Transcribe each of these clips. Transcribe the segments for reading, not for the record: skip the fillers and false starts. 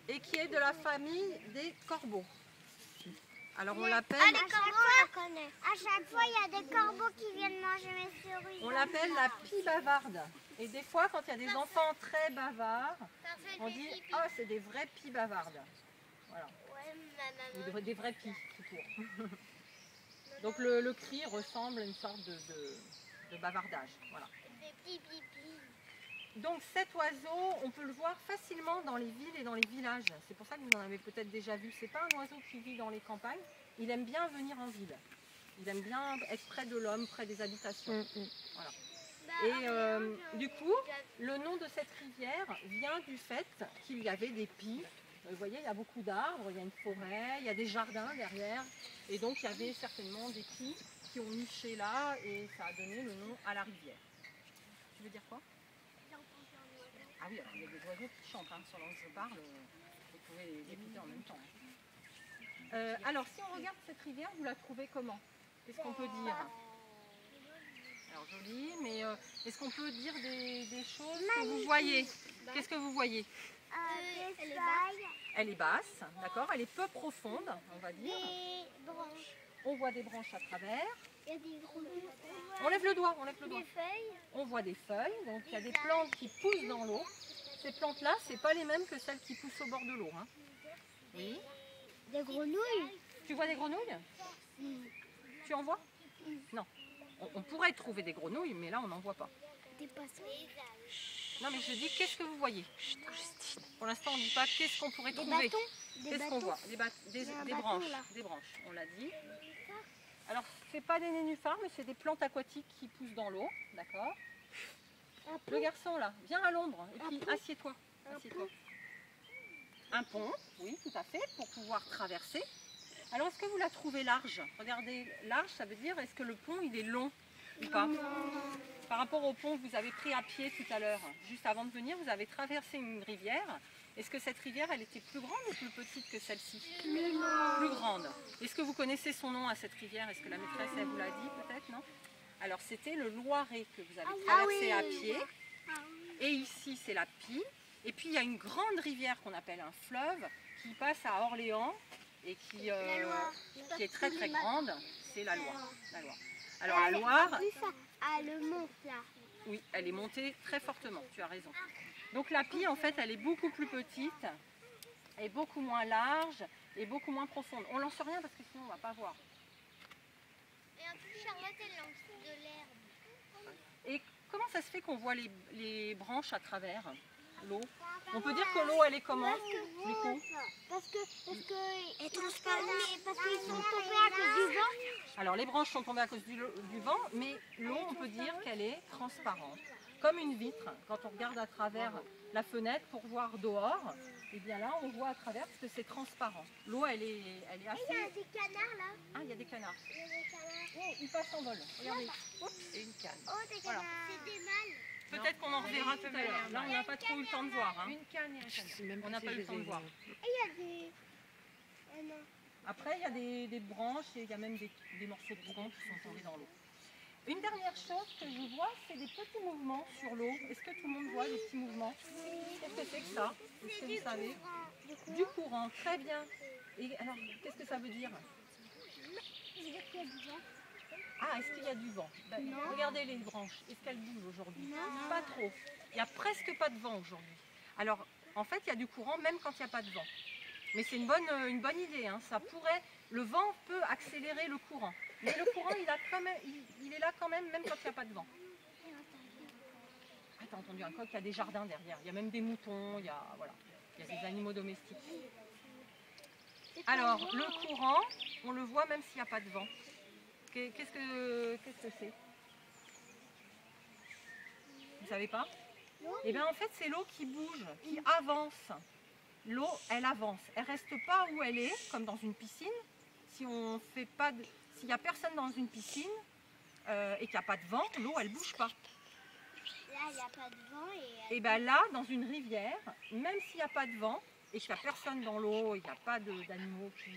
et qui est de la famille des corbeaux. Alors on l'appelle... Ah, les corbeaux, on la connaît. À chaque fois, il y a des corbeaux qui viennent manger mes cerises. On l'appelle la pie bavarde. Et des fois, quand il y a des enfants très bavards, on dit « Oh, c'est des vrais pies bavardes ». Voilà. Ou des vrais pies, tout court. Donc le cri ressemble à une sorte de bavardage. Voilà. Donc cet oiseau, on peut le voir facilement dans les villes et dans les villages. C'est pour ça que vous en avez peut-être déjà vu. C'est pas un oiseau qui vit dans les campagnes. Il aime bien venir en ville. Il aime bien être près de l'homme, près des habitations. Voilà. Et du coup, le nom de cette rivière vient du fait qu'il y avait des pies. Vous voyez, il y a beaucoup d'arbres, il y a une forêt, il y a des jardins derrière. Et donc, il y avait certainement des pies qui ont niché là et ça a donné le nom à la rivière. Tu veux dire quoi? Ah oui, alors, il y a des oiseaux qui chantent hein, sur l'angle je parle. Vous pouvez les écouter en même temps. Alors, si on regarde cette rivière, vous la trouvez comment? Qu'est-ce qu'on peut dire? Alors, joli, mais est-ce qu'on peut dire des choses que vous voyez? Qu'est-ce que vous voyez? Elle est basse, d'accord? Elle est peu profonde, on va dire. Des branches. On voit des branches à travers. Il y a des grenouilles. On lève le doigt, on lève le doigt. Des feuilles. On voit des feuilles, donc il y a des plantes qui poussent dans l'eau. Ces plantes-là, ce n'est pas les mêmes que celles qui poussent au bord de l'eau. Hein. Oui. Des grenouilles. Tu vois des grenouilles? Tu en vois? Non. On pourrait trouver des grenouilles, mais là, on n'en voit pas. Des poissons. Non, mais je dis, qu'est-ce que vous voyez? Pour l'instant, on ne dit pas qu'est-ce qu'on pourrait trouver. Bâtons. Qu'est-ce qu'on voit? Des branches. Là. Des branches, on l'a dit. Alors, ce n'est pas des nénuphars, mais c'est des plantes aquatiques qui poussent dans l'eau. D'accord? Le garçon, là, viens à l'ombre. Et puis, assieds-toi. Assieds-toi. Un pont, oui, tout à fait, pour pouvoir traverser. Alors, est-ce que vous la trouvez large? Regardez, large, ça veut dire, est-ce que le pont, il est long ou pas? Par rapport au pont que vous avez pris à pied tout à l'heure, juste avant de venir, vous avez traversé une rivière. Est-ce que cette rivière, elle était plus grande ou plus petite que celle-ci? Plus grande. Est-ce que vous connaissez son nom à cette rivière? Est-ce que la maîtresse, elle vous l'a dit peut-être, non? Alors, c'était le Loiret que vous avez traversé à pied. Et ici, c'est la Pie. Et puis, il y a une grande rivière qu'on appelle un fleuve qui passe à Orléans et qui est très très grande. C'est la Loire. Alors, la Loire... le monte là. Oui, elle est montée très fortement, tu as raison. Donc la Pie, en fait, elle est beaucoup plus petite, et beaucoup moins large, et beaucoup moins profonde. On lance rien parce que sinon on ne va pas voir. Et en plus, Charlotte, elle lance de l'herbe. Et comment ça se fait qu'on voit les branches à travers l'eau? On peut dire que l'eau, elle est comment, du coup? Parce qu'ils sont tombés à cause du vent. Alors les branches sont tombées à cause du vent, mais l'eau, on peut dire qu'elle est transparente. Comme une vitre, quand on regarde à travers la fenêtre pour voir dehors, et bien là on voit à travers parce que c'est transparent. L'eau elle est assez... Il y a des canards là. Ah, il y a des canards. Il y a des canards. Oh, ils passent en vol. Regardez. Et une canne. Oh, des canards. Voilà. C'est des mâles. Peut-être qu'on en reverra tout à l'heure. Là on n'a pas trop eu le temps de voir. Hein. Une canne et un canard. On n'a pas eu le temps de voir. Et il y a des... Après il y a des branches et il y a même des morceaux de courant qui sont tombés dans l'eau. Une dernière chose que je vois, c'est des petits mouvements sur l'eau. Est-ce que tout le monde voit les petits mouvements? Qu'est-ce que c'est que ça? Est-ce que vous savez? Du courant, très bien. Et alors, qu'est-ce que ça veut dire? Ah, est-ce qu'il y a du vent? Regardez les branches, est-ce qu'elles bougent aujourd'hui? Pas trop. Il n'y a presque pas de vent aujourd'hui. Alors, en fait, il y a du courant même quand il n'y a pas de vent. Mais c'est une bonne idée. Hein. Ça pourrait, le vent peut accélérer le courant. Mais le courant, il est là quand même quand il n'y a pas de vent. Ah, t'as entendu un coq, il y a des jardins derrière. Il y a même des moutons, il y a des animaux domestiques. Alors, le courant, on le voit même s'il n'y a pas de vent. Qu'est-ce que c'est? Vous ne savez pas? Eh bien, en fait, c'est l'eau qui bouge, qui avance. L'eau, elle avance. Elle ne reste pas où elle est, comme dans une piscine. S'il n'y a personne dans une piscine et qu'il n'y a pas de vent, l'eau, elle ne bouge pas. Là, il n'y a pas de vent. Et bien là, dans une rivière, même s'il n'y a pas de vent et qu'il n'y a personne dans l'eau, il n'y a pas d'animaux qui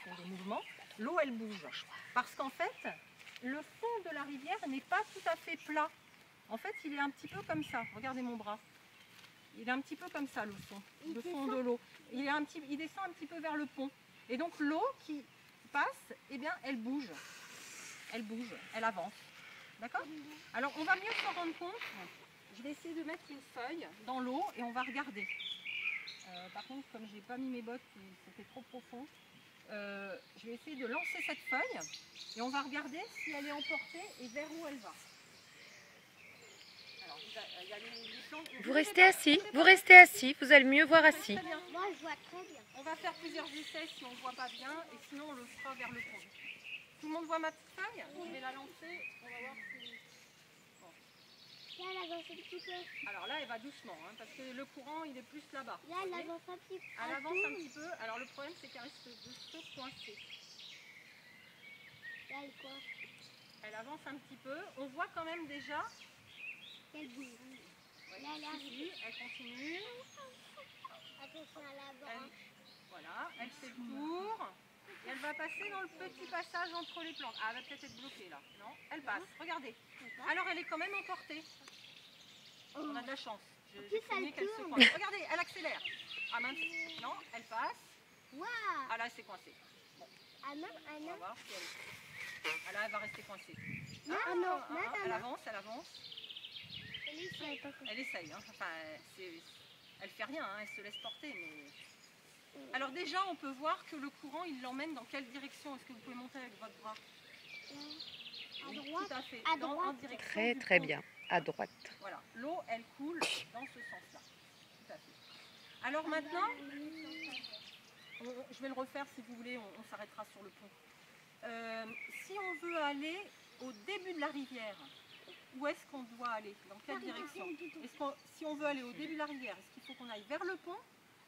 font des mouvements, l'eau, elle bouge. Parce qu'en fait, le fond de la rivière n'est pas tout à fait plat. En fait, il est un petit peu comme ça. Regardez mon bras. Il est un petit peu comme ça, le fond de l'eau. Il descend un petit peu vers le pont. Et donc l'eau qui passe, eh bien, elle bouge. Elle bouge, elle avance. D'accord? Alors on va mieux s'en rendre compte. Je vais essayer de mettre une feuille dans l'eau et on va regarder. Par contre, comme je n'ai pas mis mes bottes, c'était trop profond. Je vais essayer de lancer cette feuille et on va regarder si elle est emportée et vers où elle va. Alors, il y a les plantes. Vous restez assis, vous allez mieux voir assis. Moi, je vois très bien. On va faire plusieurs essais si on ne voit pas bien et sinon on le fera vers le pont. Tout le monde voit ma petite feuille? Je vais la lancer, on va voir si... Là, elle avance un petit peu. Alors là, elle va doucement, hein, parce que le courant, il est plus là-bas. Là, elle avance un petit peu. Elle avance un petit peu. Alors le problème, c'est qu'elle risque de se coincer. Là, elle coince. Elle avance un petit peu. On voit quand même déjà... Elle bouge. Ouais, Là, elle arrive. elle continue. Attention à l'avant. Voilà, elle fait le tour. Et elle va passer dans le petit passage entre les plantes. Ah, elle va peut-être être bloquée là. Non, elle passe. Regardez. Alors elle est quand même emportée. On a de la chance. J'ai craigné qu'elle se coince. Regardez, elle accélère. Ah mince. Non, elle passe. Waouh. Ah là, elle s'est coincée. Bon. Ah non, On va voir si elle... Ah là, elle va rester coincée. Elle avance, elle avance. Elle essaye. Hein. Enfin, elle fait rien, hein. Elle se laisse porter. Mais... Alors déjà, on peut voir que le courant, il l'emmène dans quelle direction? Est-ce que vous pouvez monter avec votre bras? À Oui, droite. tout à fait. À en droite. direction Très du très pont. bien, à droite. Voilà, l'eau, elle coule dans ce sens-là. Tout à fait. Alors maintenant, je vais le refaire si vous voulez, on s'arrêtera sur le pont. Si on veut aller au début de la rivière, où est-ce qu'on doit aller? Dans quelle direction? Si on veut aller au début de la rivière, est-ce qu'il faut qu'on aille vers le pont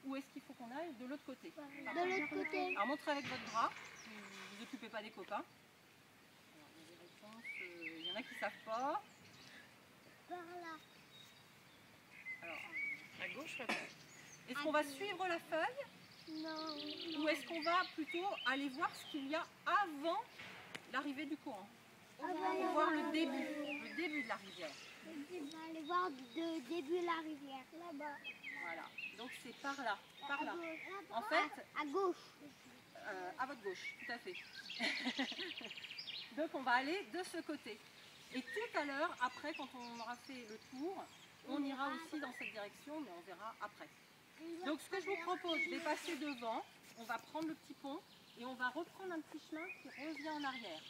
ou est-ce qu'il faut qu'on aille de l'autre côté? De l'autre côté. Alors montrez avec votre bras, vous vous occupez pas des copains. Alors, il y a des réponses, il y en a qui ne savent pas. Par là. Alors, À gauche, est-ce qu'on va suivre la feuille Non. ou est-ce qu'on va plutôt aller voir ce qu'il y a avant l'arrivée du courant? On va voir le début de la rivière. On va aller voir le début de la rivière. Là-bas. Voilà, donc c'est par là, par là. En À fait, gauche. à votre gauche, tout à fait. Donc on va aller de ce côté. Et tout à l'heure, après, quand on aura fait le tour, on ira aussi dans cette direction, mais on verra après. Donc ce que je vous propose, je vais passer devant, on va prendre le petit pont et on va reprendre un petit chemin qui revient en arrière.